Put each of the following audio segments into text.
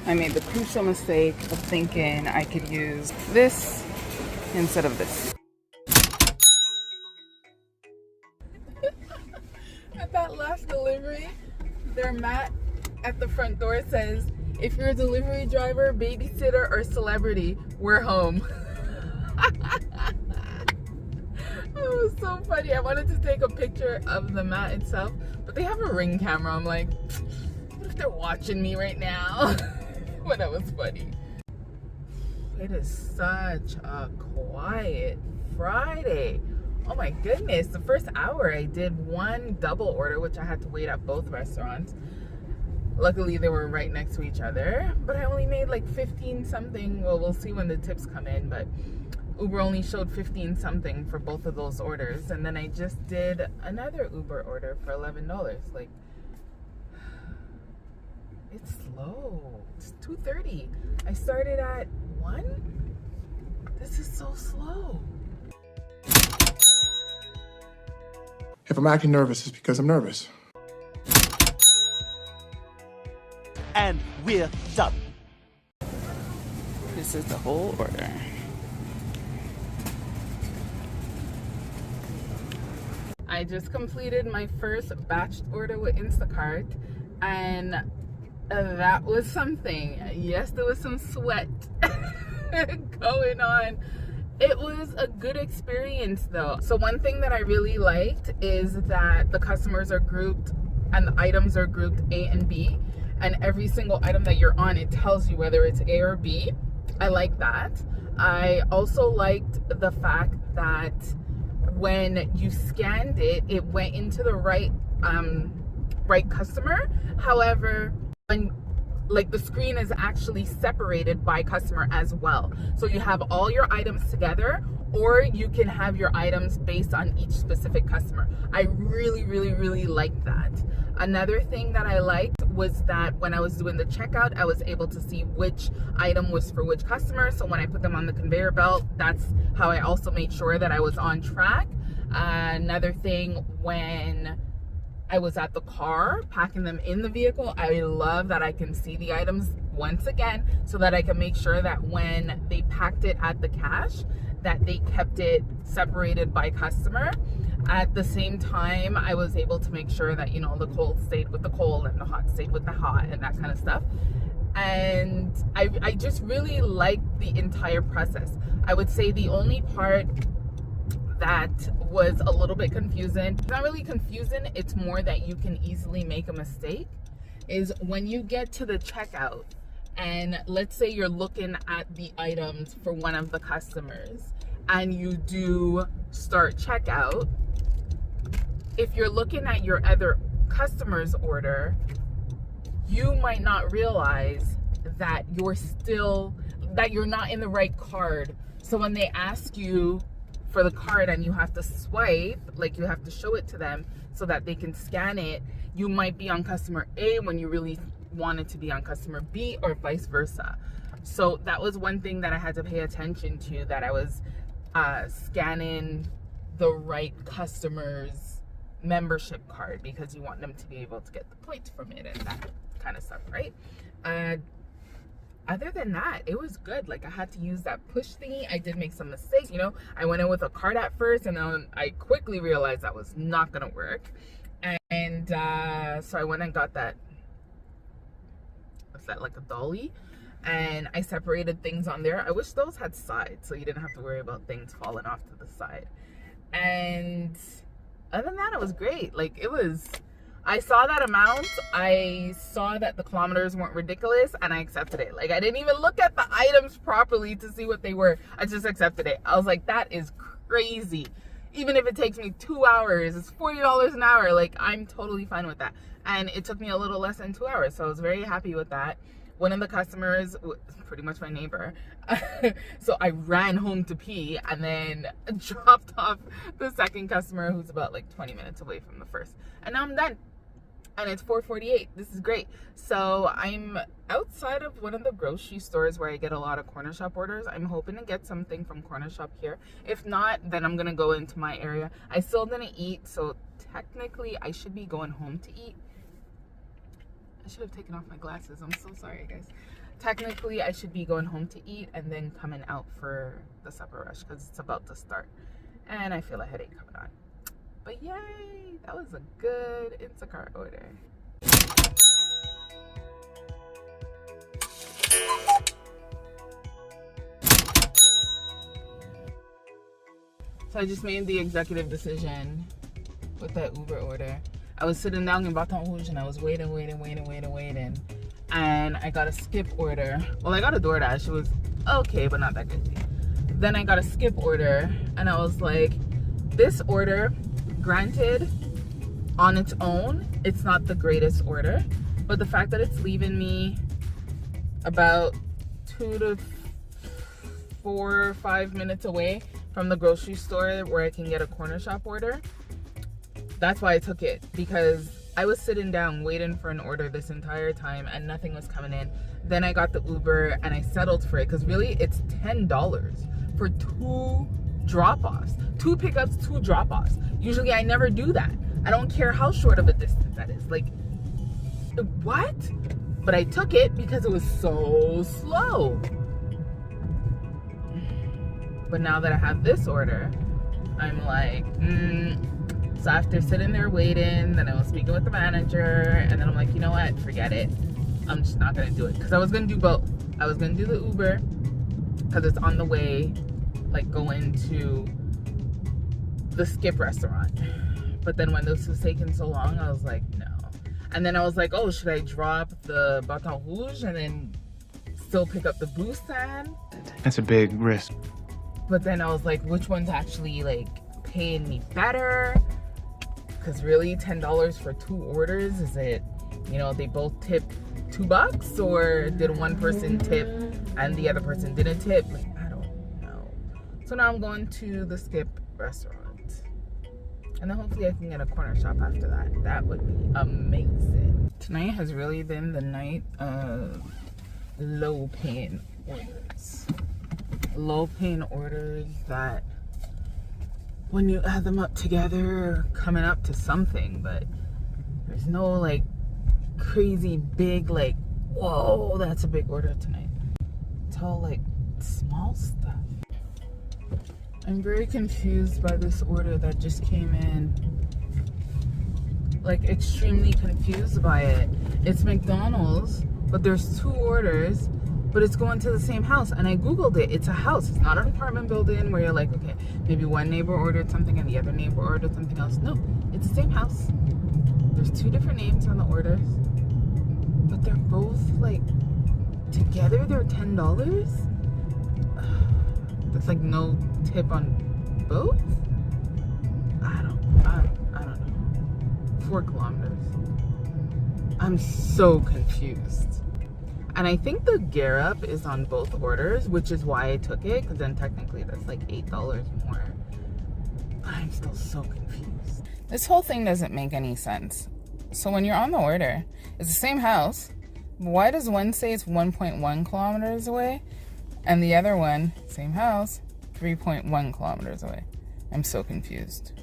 I made the crucial mistake of thinking I could use this instead of this. At that last delivery, their mat at the front door says, if you're a delivery driver, babysitter, or celebrity, we're home. It was so funny. I wanted to take a picture of the mat itself, but they have a Ring camera. I'm like, what if they're watching me right now? But that was funny. It is such a quiet Friday. Oh my goodness. The first hour I did one double order, which I had to wait at both restaurants. Luckily they were right next to each other, but I only made like 15 something. Well, we'll see when the tips come in, but Uber only showed 15 something for both of those orders. And then I just did another Uber order for $11. Like, it's slow. It's 2:30. I started at 1. This is so slow. If I'm acting nervous, it's because I'm nervous. And we're done. This is the whole order. I just completed my first batched order with Instacart, and that was something. Yes, there was some sweat going on. It was a good experience though. So one thing that I really liked is that the customers are grouped and the items are grouped A and B, and every single item that you're on, it tells you whether it's A or B. I like that. I also liked the fact that when you scanned it, it went into the right customer. However, when like the screen is actually separated by customer as well. So you have all your items together, or you can have your items based on each specific customer. I really, really, really liked that. Another thing that I liked was that when I was doing the checkout, I was able to see which item was for which customer. So when I put them on the conveyor belt, that's how I also made sure that I was on track. Another thing, when I was at the car packing them in the vehicle, I love that I can see the items once again, so that I can make sure that when they packed it at the cash, that they kept it separated by customer. At the same time, I was able to make sure that, you know, the cold stayed with the cold and the hot stayed with the hot and that kind of stuff. And I just really liked the entire process. I would say the only part that was a little bit confusing, not really confusing, it's more that you can easily make a mistake, is when you get to the checkout and let's say you're looking at the items for one of the customers and you do start checkout. If you're looking at your other customer's order, you might not realize that you're not in the right card. So when they ask you for the card and you have to swipe, like you have to show it to them so that they can scan it, you might be on customer A when you really wanted to be on customer B, or vice versa. So that was one thing that I had to pay attention to, that I was scanning the right customer's membership card, because you want them to be able to get the points from it and that kind of stuff, right? Other than that, it was good. Like, I had to use that push thingy. I did make some mistakes, you know. I went in with a card at first, and then I quickly realized that was not gonna work. And so I went and got that, what's that, like a dolly? And I separated things on there. I wish those had sides, so you didn't have to worry about things falling off to the side. And other than that, it was great. Like, it was, I saw that amount, I saw that the kilometers weren't ridiculous, and I accepted it. Like, I didn't even look at the items properly to see what they were. I just accepted it. I was like, that is crazy. Even if it takes me 2 hours, it's $40 an hour. Like, I'm totally fine with that. And it took me a little less than 2 hours, so I was very happy with that. One of the customers, pretty much my neighbor, so I ran home to pee and then dropped off the second customer, who's about like 20 minutes away from the first. And now I'm done. And it's 4:48. This is great. So I'm outside of one of the grocery stores where I get a lot of corner shop orders. I'm hoping to get something from corner shop here. If not, then I'm gonna go into my area. I still didn't eat, so technically I should be going home to eat. I should have taken off my glasses. I'm so sorry, guys. technically I should be going home to eat and then coming out for the supper rush because it's about to start. And I feel a headache coming on. But yay, that was a good Instacart order. So I just made the executive decision with that Uber order. I was sitting down in Baton Rouge and I was waiting. And I got a skip order. Well, I got a DoorDash. It was okay, but not that good. Then I got a skip order and I was like, this order, granted, on its own, it's not the greatest order. But the fact that it's leaving me about 2 to 4 or 5 minutes away from the grocery store where I can get a corner shop order, that's why I took it, because I was sitting down waiting for an order this entire time and nothing was coming in. Then I got the Uber and I settled for it because really it's $10 for 2 drop-offs, 2 pickups, 2 drop-offs. Usually I never do that. I don't care how short of a distance that is. Like, what? But I took it because it was so slow. But now that I have this order, I'm like, So after sitting there waiting, then I was speaking with the manager, and then I'm like, you know what, forget it. I'm just not gonna do it. Because I was gonna do both. I was gonna do the Uber, because it's on the way, like going to the Skip restaurant. But then when this was taking so long, I was like, no. And then I was like, oh, should I drop the Baton Rouge and then still pick up the Busan? That's a big risk. But then I was like, which one's actually like paying me better? Because really $10 for 2 orders, is it, you know, they both tip $2, or did one person tip and the other person didn't tip? Like, I don't know. So now I'm going to the Skip restaurant, and then hopefully I can get a corner shop after that. That would be amazing. Tonight has really been the night of low paying orders. Low paying orders that when you add them up together are coming up to something, but there's no like crazy big, like, whoa, that's a big order tonight. It's all like small stuff. I'm very confused by this order that just came in. Like, extremely confused by it. It's McDonald's, but there's 2 orders, but it's going to the same house. And I Googled it. It's a house. It's not an apartment building where you're like, okay, maybe one neighbor ordered something and the other neighbor ordered something else. No, it's the same house. There's 2 different names on the orders, but they're both like, together they're $10. That's like no tip on both? I don't know. 4 kilometers. I'm so confused. And I think the gear up is on both orders, which is why I took it, because then technically that's like $8 more. I'm still so confused. This whole thing doesn't make any sense. So when you're on the order, it's the same house. Why does one say it's 1.1 kilometers away and the other one, same house, 3.1 kilometers away? I'm so confused.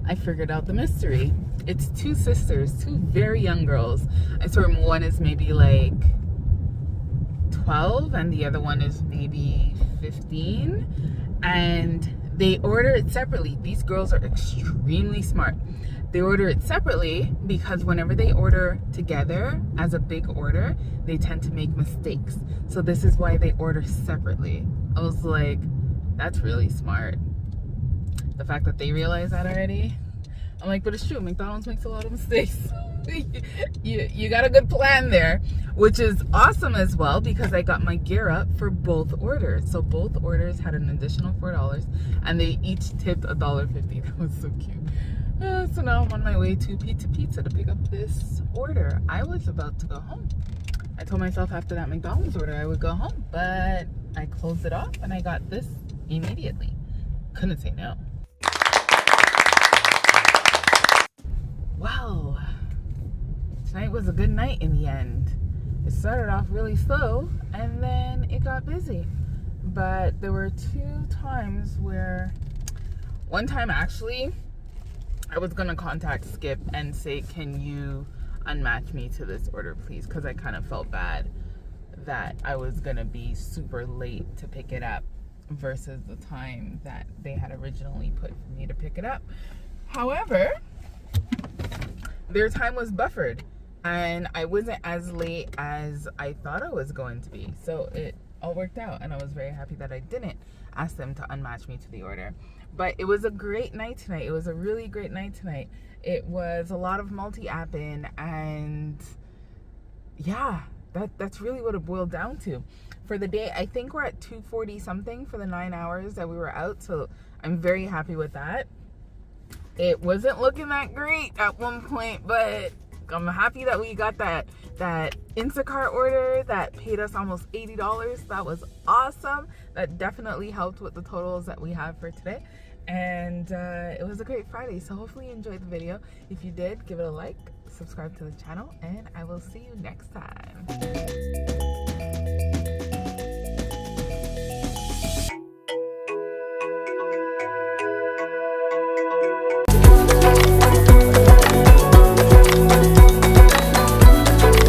I figured out the mystery. It's 2 sisters, 2 very young girls. I swear one is maybe like 12 and the other one is maybe 15. And they order it separately. These girls are extremely smart. They order it separately because whenever they order together as a big order, they tend to make mistakes. So this is why they order separately. I was like, that's really smart. The fact that they realize that already. I'm like, but it's true, McDonald's makes a lot of mistakes. you got a good plan there, which is awesome as well, because I got my gear up for both orders. So both orders had an additional $4 and they each tipped $1.50. That was so cute. So now I'm on my way to Pizza to pick up this order. I was about to go home. I told myself after that McDonald's order I would go home, but I closed it off and I got this immediately. Couldn't say no. Wow, tonight was a good night in the end. It started off really slow and then it got busy. But there were 2 times where, one time actually, I was gonna contact Skip and say, can you unmatch me to this order, please? Because I kind of felt bad. that I was gonna be super late to pick it up versus the time that they had originally put for me to pick it up. However, their time was buffered and I wasn't as late as I thought I was going to be. So it all worked out and I was very happy that I didn't ask them to unmatch me to the order. But it was a great night tonight. It was a really great night tonight. It was a lot of multi-apping, and yeah, that's really what it boiled down to. For the day, I think we're at 240 something for the 9 hours that we were out, so I'm very happy with that. It wasn't looking that great at one point, but I'm happy that we got that Instacart order that paid us almost $80. That was awesome. That definitely helped with the totals that we have for today. And it was a great Friday, so hopefully you enjoyed the video. If you did, give it a like, subscribe to the channel, and I will see you next time.